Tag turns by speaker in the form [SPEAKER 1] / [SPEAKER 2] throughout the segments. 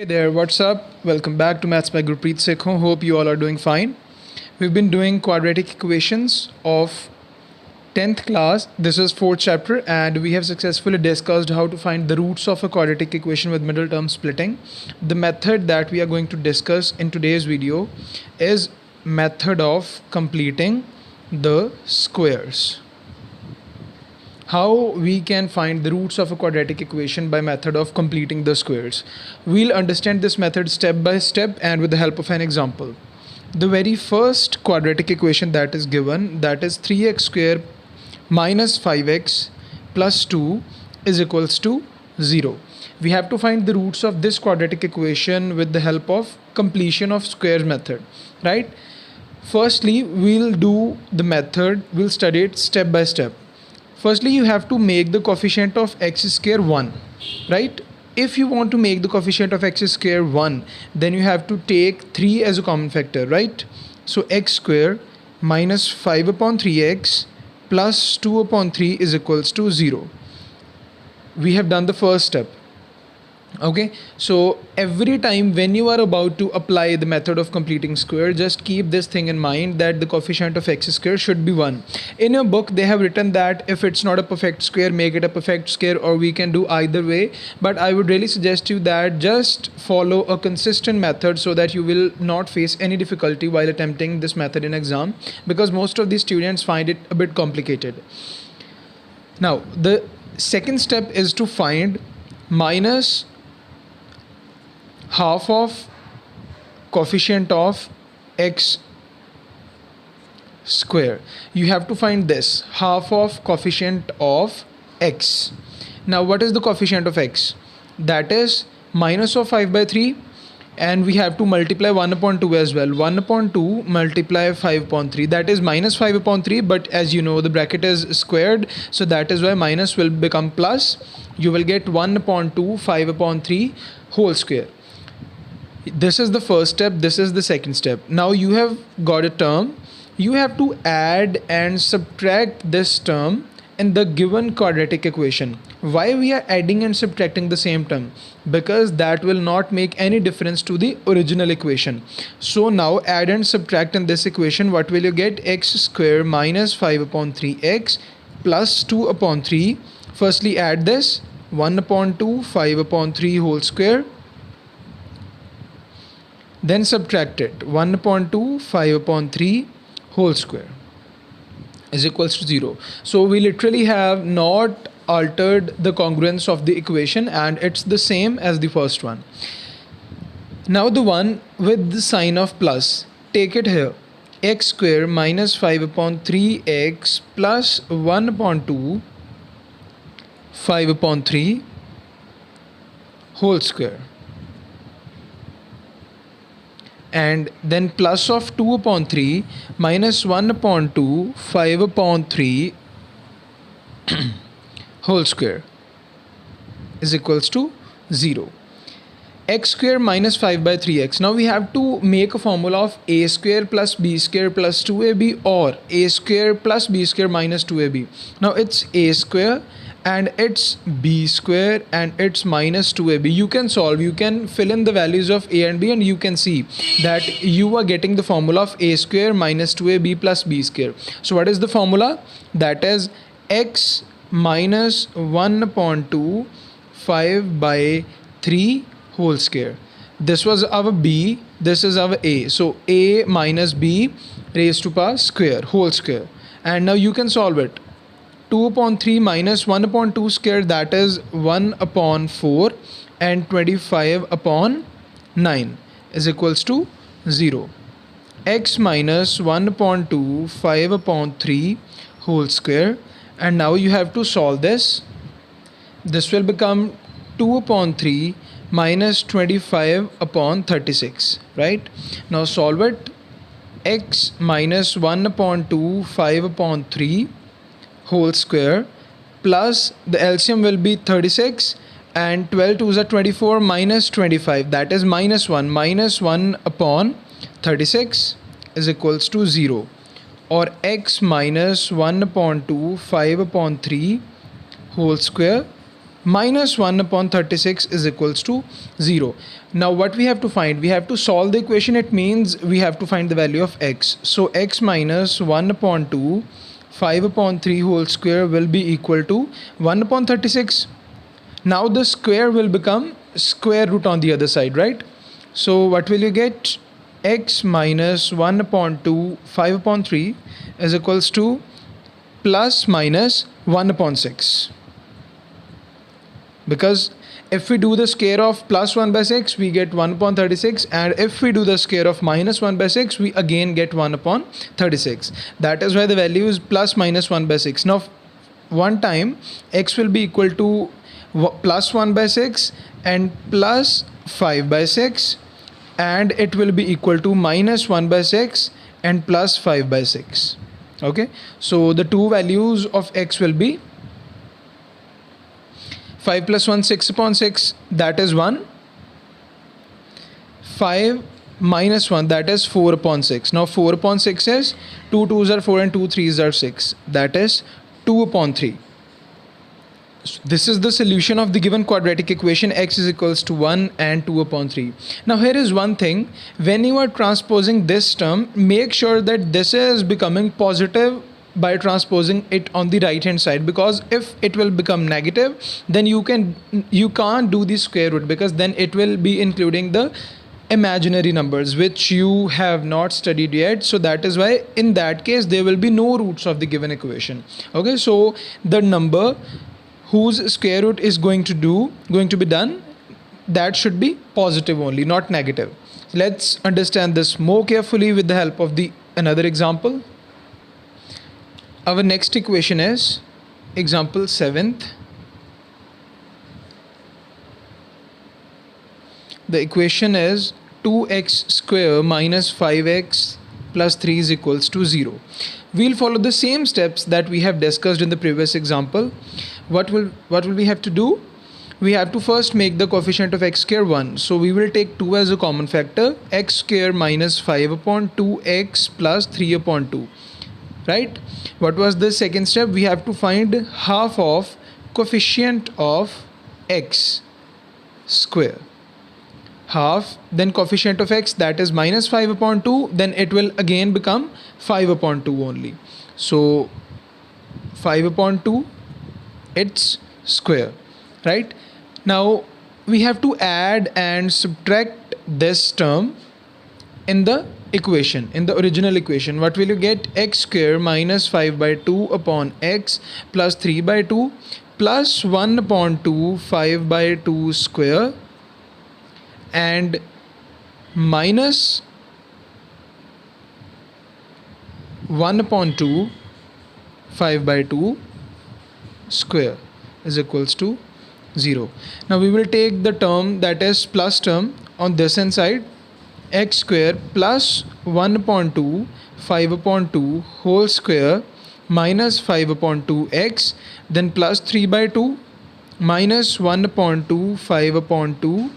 [SPEAKER 1] Hey there, what's up? Welcome back to Maths by Gurpreet Sekhon. Hope you all are doing fine. We've been doing quadratic equations of 10th class. This is 4th chapter and we have successfully discussed how to find the roots of a quadratic equation with middle term splitting. The method that we are going to discuss in today's video is method of completing the squares. How we can find the roots of a quadratic equation by method of completing the squares. We'll understand this method step by step and with the help of an example. The very first quadratic equation that is given, that is 3x square minus 5x plus 2 is equals to 0. We have to find the roots of this quadratic equation with the help of completion of square method, right? Firstly, we'll do the method, we'll study it step by step. Firstly, you have to make the coefficient of x square 1, right? If you want to make the coefficient of x square 1, then you have to take 3 as a common factor, right? So x square minus 5 upon 3x plus 2 upon 3 is equals to 0. We have done the first step. Okay, so every time when you are about to apply the method of completing square, just keep this thing in mind that the coefficient of x square should be 1. In your book they have written that if it's not a perfect square, make it a perfect square, or we can do either way, but I would really suggest you that just follow a consistent method so that you will not face any difficulty while attempting this method in exam, because most of the students find it a bit complicated. Now the second step is to find minus half of coefficient of x square. You have to find this half of coefficient of x. Now what is the coefficient of x? That is minus of 5 by 3, and we have to multiply 1 upon 2 as well. 1 upon 2 multiply 5 upon 3, that is minus 5 upon 3, but as you know the bracket is squared, so that is why minus will become plus. You will get 1 upon 2 5 upon 3 whole square. This is the first step, this is the second step. Now you have got a term, you have to add and subtract this term in the given quadratic equation. Why we are adding and subtracting the same term? Because that will not make any difference to the original equation. So now add and subtract in this equation. What will you get? X square minus 5 upon 3x plus 2 upon 3. Firstly add this, 1 upon 2 5 upon 3 whole square. Then subtract it, 1 upon 2 5 upon 3 whole square is equals to 0. So we literally have not altered the congruence of the equation and it's the same as the first one. Now the one with the sign of plus, take it here, x square minus 5 upon 3x plus 1 upon 2 5 upon 3 whole square, and then plus of 2 upon 3 minus 1 upon 2 5 upon 3 whole square is equals to 0. X square minus 5 by 3x. Now we have to make a formula of a square plus b square plus 2ab or a square plus b square minus 2ab. Now it's a square and it's b square and it's minus 2ab. You can solve, you can fill in the values of a and b and you can see that you are getting the formula of a square minus 2ab plus b square. So what is the formula? That is x minus 1 upon 2 5 by 3 whole square. This was our b, this is our a. So a minus b raised to power square whole square, and now you can solve it. 2 upon 3 minus 1 upon 2 square, that is 1 upon 4, and 25 upon 9 is equals to 0. X minus 1 upon 2 5 upon 3 whole square, and now you have to solve this. This will become 2 upon 3 minus 25 upon 36, right? Now solve it. X minus 1 upon 2 5 upon 3 whole square plus the LCM will be 36 and 12 2s are 24 minus 25, that is minus 1. Minus 1 upon 36 is equals to 0, or x minus 1 upon 2 5 upon 3 whole square minus 1 upon 36 is equals to 0. Now what we have to find? We have to solve the equation. It means we have to find the value of x. So x minus 1 upon 2, 5 upon 3 whole square will be equal to 1 upon 36. Now the square will become square root on the other side, right? So what will you get? X minus 1 upon 2, 5 upon 3 is equals to plus minus 1 upon 6. Because if we do the square of plus 1 by 6, we get 1 upon 36, and if we do the square of minus 1 by 6, we again get 1 upon 36. That is why the value is plus minus 1 by 6. Now one time x will be equal to plus 1 by 6 and plus 5 by 6, and it will be equal to minus 1 by 6 and plus 5 by 6. Okay, so the two values of x will be 5 plus 1, 6 upon 6, that is 1. 5 minus 1, that is 4 upon 6. Now 4 upon 6 is 2 2s are 4 and 2 3s are 6, that is 2 upon 3. This is the solution of the given quadratic equation. X is equals to 1 and 2 upon 3. Now here is one thing. When you are transposing this term, make sure that this is becoming positive by transposing it on the right hand side, because if it will become negative, then you can't do the square root, because then it will be including the imaginary numbers which you have not studied yet. So that is why in that case there will be no roots of the given equation. Okay, so the number whose square root is going to be done, that should be positive only, not negative. Let's understand this more carefully with the help of the another example. Our next equation is example 7th. The equation is 2x square minus 5x plus 3 is equals to 0. We'll follow the same steps that we have discussed in the previous example. What will we have to do? We have to first make the coefficient of x square 1. So we will take 2 as a common factor. X square minus 5 upon 2x plus 3 upon 2. Right? What was the second step? We have to find half of coefficient of x square. Half, then coefficient of x, that is minus 5 upon 2, then it will again become 5 upon 2 only. So 5 upon 2, its square, right? Now we have to add and subtract this term in the equation, in the original equation. What will you get? X square minus 5 by 2 upon x plus 3 by 2 plus 1 upon 2, 5 by 2 square, and minus 1 upon 2, 5 by 2 square is equals to 0. Now we will take the term, that is plus term, on this hand side. X square plus 1 upon 2, 5 upon 2 whole square minus 5 upon 2x, then plus 3 by 2 minus 1 upon 2, 5 upon 2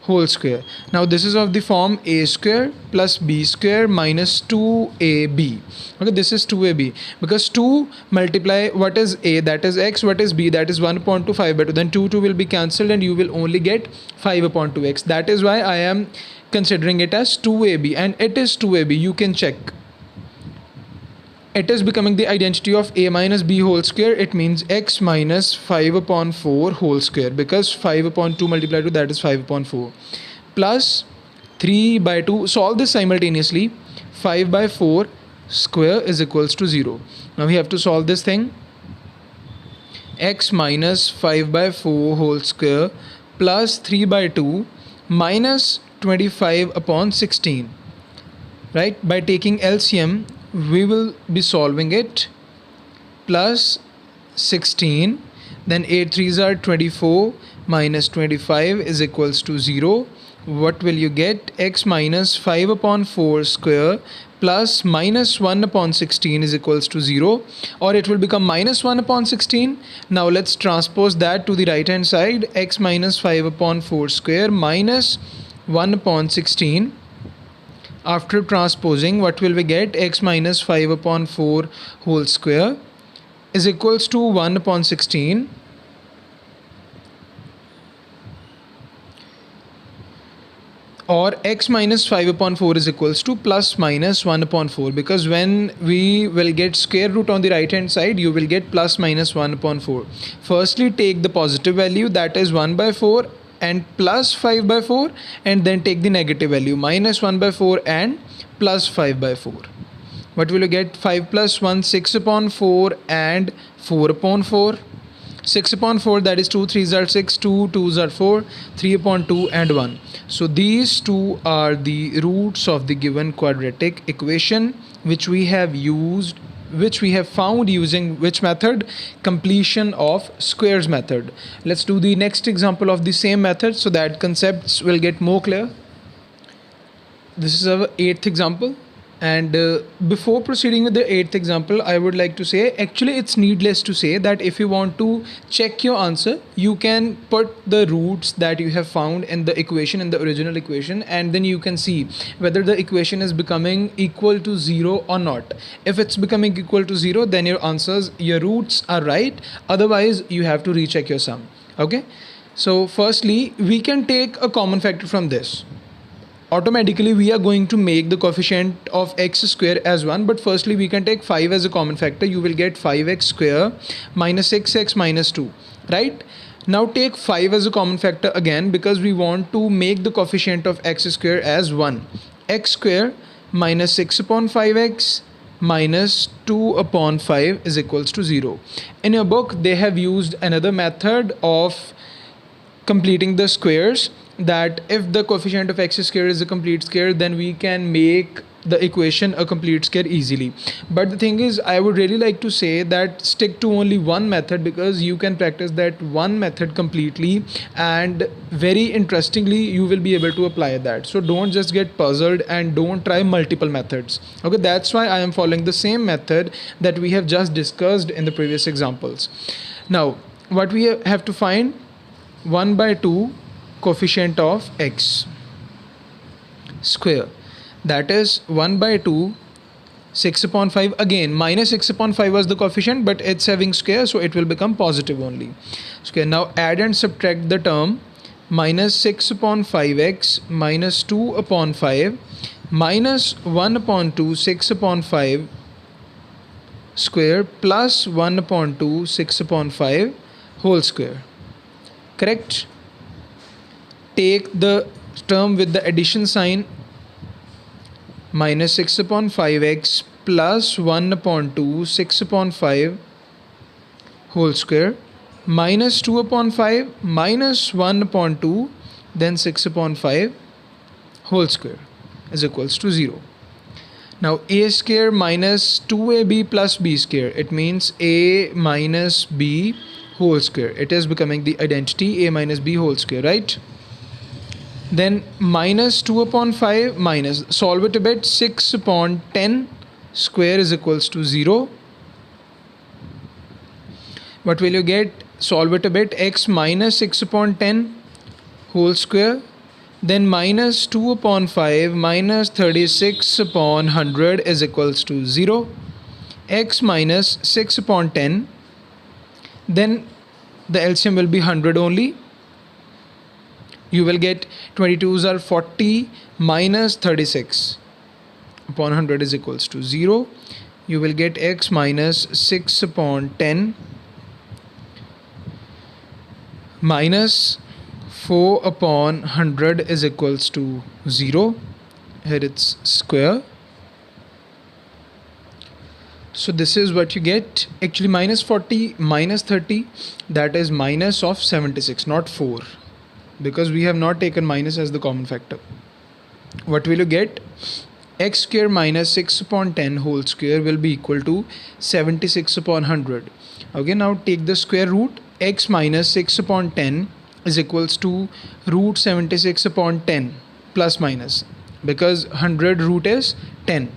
[SPEAKER 1] whole square. Now this is of the form a square plus b square minus 2ab. Okay, this is 2ab, because 2 multiply what is a, that is x, what is b, that is 1 upon 2, 5 by 2, then 2 will be cancelled and you will only get 5 upon 2x. That is why I am considering it as 2ab, and it is 2ab. You can check. It is becoming the identity of a minus b whole square. It means x minus 5 upon 4 whole square, because 5 upon 2 multiplied to that is 5 upon 4 plus 3 by 2. Solve this simultaneously. 5 by 4 square is equals to 0. Now we have to solve this thing. X minus 5 by 4 whole square plus 3 by 2 minus 25 upon 16. Right? By taking LCM, we will be solving it. Plus 16, then 8 3s are 24 minus 25 is equals to 0. What will you get? X minus 5 upon 4 square plus minus 1 upon 16 is equals to 0, or it will become minus 1 upon 16. Now let's transpose that to the right hand side. X minus 5 upon 4 square minus 1 upon 16. After transposing, what will we get? X minus 5 upon 4 whole square is equals to 1 upon 16 or x minus 5 upon 4 is equals to plus minus 1 upon 4, because when we will get square root on the right hand side, you will get plus minus 1 upon 4. Firstly, take the positive value, that is 1 by 4 and plus 5 by 4, and then take the negative value, minus 1 by 4 and plus 5 by 4. What will you get? 5 plus 1, 6 upon 4 and 4 upon 4. 6 upon 4, that is 2 3s are 6, 2 2s are 4, 3 upon 2 and 1. So these two are the roots of the given quadratic equation, which we have found using which method? Completion of squares method. Let's do the next example of the same method so that concepts will get more clear. This is our 8th example. And before proceeding with the 8th example, I would like to say, actually it's needless to say that if you want to check your answer, you can put the roots that you have found in the equation, in the original equation, and then you can see whether the equation is becoming equal to 0 or not. If it's becoming equal to 0, then your roots are right. Otherwise, you have to recheck your sum. Okay. So firstly, we can take a common factor from this. Automatically we are going to make the coefficient of x square as 1, but firstly we can take 5 as a common factor. You will get 5x square minus 6x minus 2, right? Now take 5 as a common factor again, because we want to make the coefficient of x square as 1. X square minus 6 upon 5x minus 2 upon 5 is equals to 0. In your book they have used another method of completing the squares, that if the coefficient of x square is a complete square, then we can make the equation a complete square easily. But the thing is, I would really like to say that stick to only one method, because you can practice that one method completely, and very interestingly you will be able to apply that. So don't just get puzzled and don't try multiple methods. Okay, that's why I am following the same method that we have just discussed in the previous examples. Now what we have to find? 1 by 2 coefficient of x square, that is 1 by 2 6 upon 5. Again, minus 6 upon 5 was the coefficient, but it's having square, so it will become positive only. Okay, now add and subtract the term. Minus 6 upon 5x minus 2 upon 5 minus 1 upon 2 6 upon 5 square plus 1 upon 2 6 upon 5 whole square. Correct? Take the term with the addition sign. Minus 6 upon 5x plus 1 upon 2 6 upon 5 whole square minus 2 upon 5 minus 1 upon 2 then 6 upon 5 whole square is equals to 0. Now a square minus 2ab plus b square, it means a minus b whole square. It is becoming the identity a minus b whole square, right? Then minus 2 upon 5 minus, solve it a bit, 6 upon 10 square is equals to 0. What will you get? Solve it a bit, x minus 6 upon 10 whole square, then minus 2 upon 5 minus 36 upon 100 is equals to 0. X minus 6 upon 10, then the LCM will be 100 only. You will get 22s are 40 minus 36 upon 100 is equals to 0. You will get x minus 6 upon 10 minus 4 upon 100 is equals to 0. Here it's square. So this is what you get. Actually minus 40 minus 30, that is minus of 76, not 4, because we have not taken minus as the common factor. What will you get? X square minus 6 upon 10 whole square will be equal to 76 upon 100. Okay, now take the square root. X minus 6 upon 10 is equals to root 76 upon 10 plus minus, because 100 root is 10.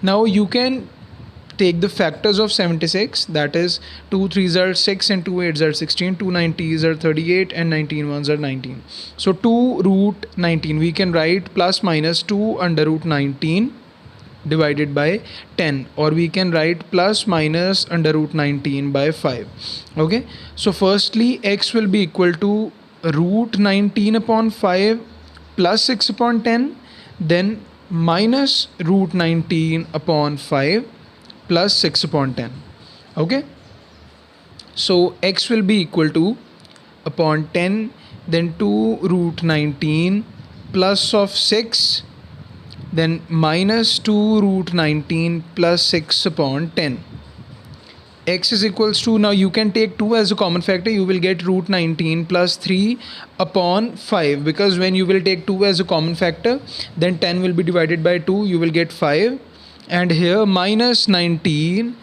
[SPEAKER 1] Now you can take the factors of 76, that is 2 3s are 6 and 2 8s are 16, 2 90s are 38 and 19 1s are 19. So 2 root 19 we can write plus minus 2 under root 19 divided by 10, or we can write plus minus under root 19 by 5. Okay, so firstly x will be equal to root 19 upon 5 plus 6 upon 10, then minus root 19 upon 5 plus 6 upon 10. Okay, so x will be equal to upon 10, then 2 root 19 plus of 6, then minus 2 root 19 plus 6 upon 10. X is equals to, now you can take 2 as a common factor, you will get root 19 plus 3 upon 5, because when you will take 2 as a common factor, then 10 will be divided by 2, you will get 5, and here minus 19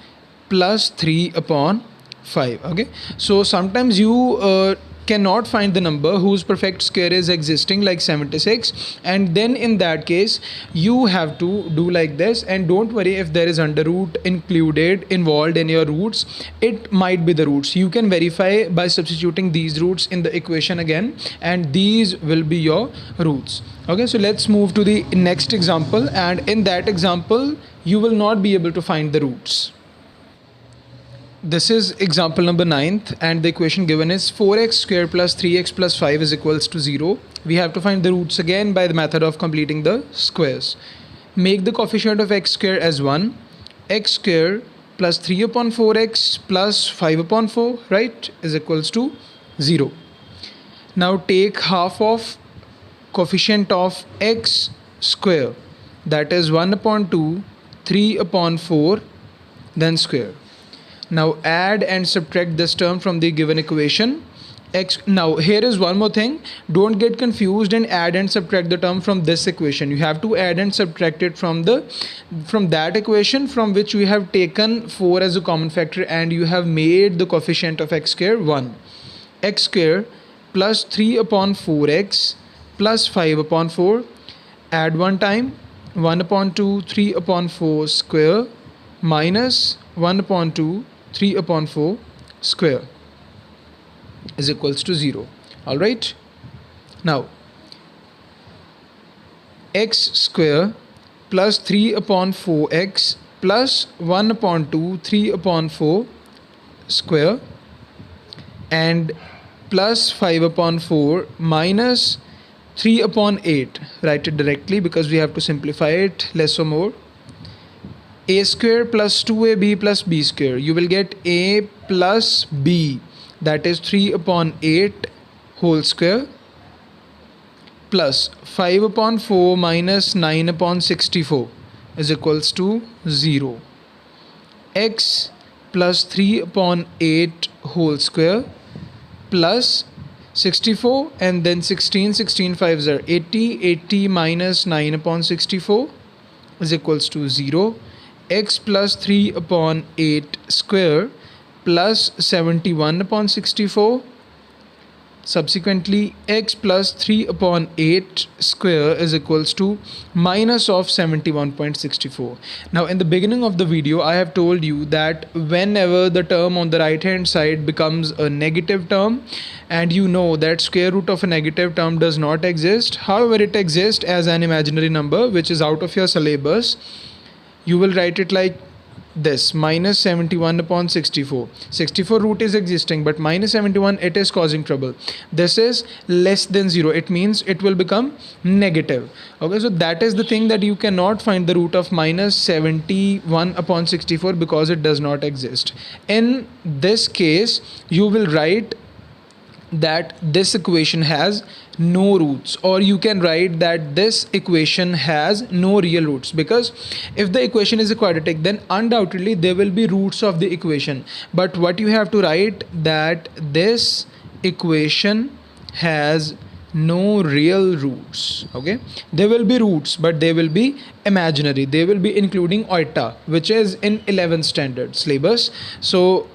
[SPEAKER 1] plus 3 upon 5. Okay, so sometimes you cannot find the number whose perfect square is existing, like 76, and then in that case you have to do like this. And don't worry if there is under root involved in your roots, it might be the roots. You can verify by substituting these roots in the equation again, and these will be your roots. Okay, so let's move to the next example, and in that example you will not be able to find the roots. This is example number 9th, and the equation given is 4x square plus 3x plus 5 is equals to 0. We have to find the roots again by the method of completing the squares. Make the coefficient of x square as 1. X square plus 3 upon 4x plus 5 upon 4, right, is equals to 0. Now take half of coefficient of x square, that is 1 upon 2, 3 upon 4, then square. Now add and subtract this term from the given equation. Now here is one more thing, don't get confused and add and subtract the term from this equation. You have to add and subtract it from that equation from which we have taken 4 as a common factor, and you have made the coefficient of x square 1. X square plus 3 upon 4x plus 5 upon 4, add one time, 1 upon 2, 3 upon 4 square minus 1 upon 2, 3 upon 4 square is equals to 0. Alright, now x square plus 3 upon 4x plus 1 upon 2, 3 upon 4 square, and plus 5 upon 4 minus 3 upon 8. Write it directly because we have to simplify it less or more. A square plus 2ab plus b square, you will get a plus b, that is 3 upon 8 whole square, plus 5 upon 4 minus 9 upon 64 is equals to 0. X plus 3 upon 8 whole square plus 64, and then 16 5s are 80 minus 9 upon 64 is equals to 0. X plus 3 upon 8 square plus 71 upon 64. Subsequently, x plus 3 upon 8 square is equals to minus of 71.64. Now in the beginning of the video I have told you that whenever the term on the right hand side becomes a negative term, and you know that square root of a negative term does not exist, however it exists as an imaginary number which is out of your syllabus, you will write it like this: minus 71 upon 64. 64 root is existing, but minus 71, it is causing trouble. This is less than 0, it means it will become negative. Okay, so that is the thing, that you cannot find the root of minus 71 upon 64 because it does not exist. In this case you will write that this equation has no roots, or you can write that this equation has no real roots, because if the equation is a quadratic then undoubtedly there will be roots of the equation. But what you have to write, that this equation has no real roots. Okay, there will be roots but they will be imaginary, they will be including iota, which is in 11th standard syllabus. So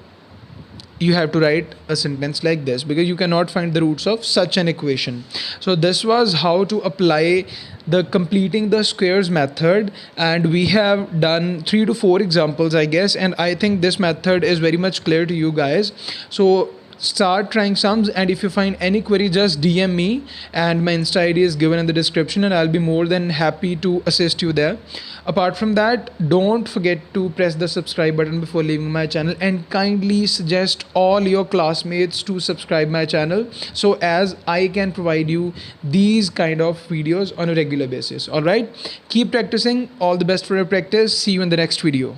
[SPEAKER 1] you have to write a sentence like this because you cannot find the roots of such an equation. So this was how to apply the completing the squares method, and we have done 3 to 4 examples I guess, and I think this method is very much clear to you guys. So start trying sums, and if you find any query, just DM me, and my Insta ID is given in the description, and I'll be more than happy to assist you there. Apart from that, don't forget to press the subscribe button before leaving my channel, and kindly suggest all your classmates to subscribe my channel, so as I can provide you these kind of videos on a regular basis. All right, keep practicing. All the best for your practice. See you in the next video.